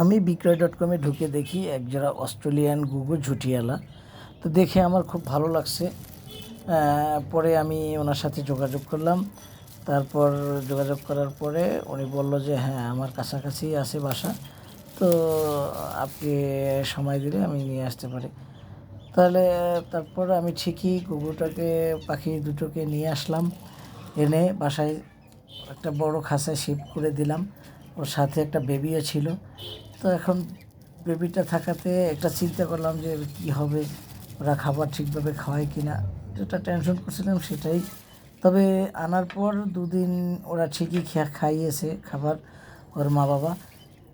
আমি বিক্রয়.কমে ঢুকে দেখি একজোড়া অস্ট্রেলিয়ান ঘুঘু ঝুঁটিয়ালা। তো দেখে আমার খুব ভালো লাগছে। পরে আমি ওনার সাথে যোগাযোগ করলাম। তারপর যোগাযোগ করার পরে উনি বলল যে হ্যাঁ, আমার কাছাকাছি আছে বাসা, তো আপনি সময় দিলে আমি নিয়ে আসতে পারি। তাহলে তারপর আমি ঠিকই পাখি দুটোকে নিয়ে আসলাম। এনে বাসায় একটা বড় খাঁচায় শিফট করে দিলাম। ওর সাথে একটা বেবিও ছিল। তো এখন বেবিটা থাকাতে একটা চিন্তা করলাম যে কী হবে, ওরা খাবার ঠিকভাবে খাওয়ায় কি না, যেটা টেনশন করছিলাম সেটাই। তবে আনার পর 2 দিন ওরা ঠিকই খাইয়েছে খাবার, ওর মা বাবা।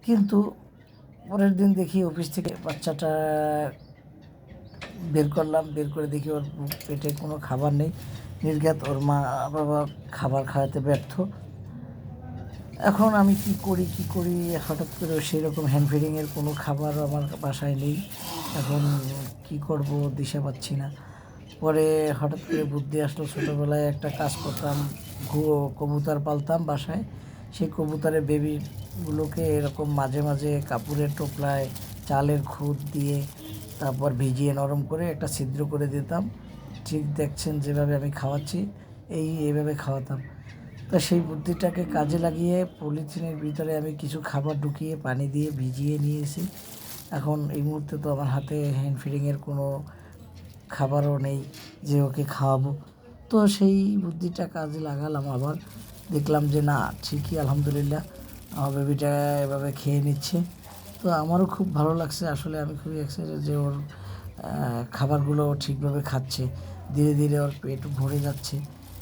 কিন্তু পরের দিন দেখি অফিস থেকে বাচ্চাটা বের করলাম, বের করে দেখি ওর পেটে কোনো খাবার নেই, নির্ঘাত ওর মা বাবা খাবার খাওয়াতে ব্যর্থ। এখন আমি কি করি, হঠাৎ করে সেরকম হ্যান্ড ফিডিংয়ের কোনো খাবার আমার বাসায় নেই। এখন কি করব দিশা পাচ্ছি না। পরে হঠাৎ করে বুদ্ধি আসলো, ছোটোবেলায় একটা কাজ করতাম, কবুতর পালতাম বাসায়। সেই কবুতরের বেবিগুলোকে এরকম মাঝে মাঝে কাপড়ের টোপলায় চালের খুদ দিয়ে তারপর ভিজিয়ে নরম করে একটা ছিদ্র করে দিতাম। ঠিক দেখছেন যেভাবে আমি খাওয়াচ্ছি, এইভাবে খাওয়াতাম। তো সেই বুদ্ধিটাকে কাজে লাগিয়ে পলিথিনের ভিতরে আমি কিছু খাবার ঢুকিয়ে পানি দিয়ে ভিজিয়ে নিয়েছি। এখন এই মুহূর্তে তো আমার হাতে হ্যান্ড ফিডিংয়ের কোনো খাবারও নেই যে ওকে খাওয়াবো। তো সেই বুদ্ধিটা কাজে লাগালাম আবার। দেখলাম যে না, ঠিকই আলহামদুলিল্লাহ আমার বেবিটা এভাবে খেয়ে নিচ্ছে। তো আমারও খুব ভালো লাগছে। আসলে আমি খুবই এক্সাইটেড যে ওর খাবারগুলো ও ঠিকভাবে খাচ্ছে। ধীরে ধীরে ওর পেট ভরে যাচ্ছে।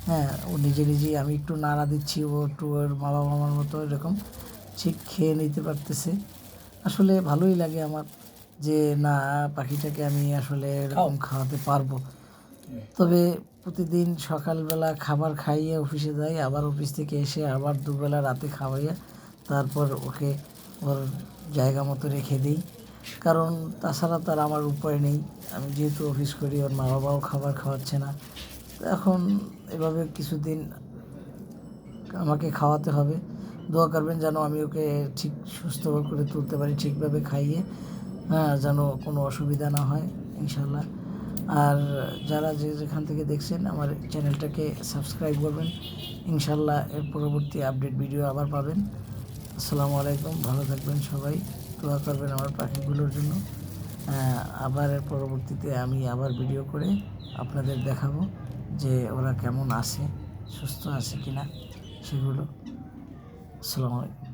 হ্যাঁ, ও নিজেই আমি একটু নাড়া দিচ্ছি, ও একটু ওর বাবা মামার মতো এরকম ঠিক খেয়ে নিতে পারতেছে। আসলে ভালোই লাগে আমার যে না, পাখিটাকে আমি আসলে এরকম খাওয়াতে পারবো। তবে প্রতিদিন সকালবেলা খাবার খাইয়ে অফিসে যাই, আবার অফিস থেকে এসে আবার দুবেলা রাতে খাওয়াইয়া তারপর ওকে ওর জায়গা মতো রেখে দিই। কারণ তাছাড়া তো আর আমার উপায় নেই। আমি যেহেতু অফিস করি, ওর মা বাবাও খাবার খাওয়াচ্ছে না। তো এখন এভাবে কিছুদিন আমাকে খাওয়াতে হবে। দোয়া করবেন যেন আমি ওকে ঠিক সুস্থ করে তুলতে পারি, ঠিকভাবে খাইয়ে। হ্যাঁ, যেন কোনো অসুবিধা না হয় ইনশাল্লাহ। আর যারা যেখান থেকে দেখছেন আমার চ্যানেলটাকে সাবস্ক্রাইব করবেন। ইনশাল্লাহ এর পরবর্তী আপডেট ভিডিও আবার পাবেন। আসসালামু আলাইকুম, ভালো থাকবেন সবাই। দোয়া করবেন আমার পাখিগুলোর জন্য। আবার এর পরবর্তীতে আমি আবার ভিডিও করে আপনাদের দেখাবো যে ওরা কেমন আছে, সুস্থ আছে কিনা সেগুলো। আসসালামু আলাইকুম।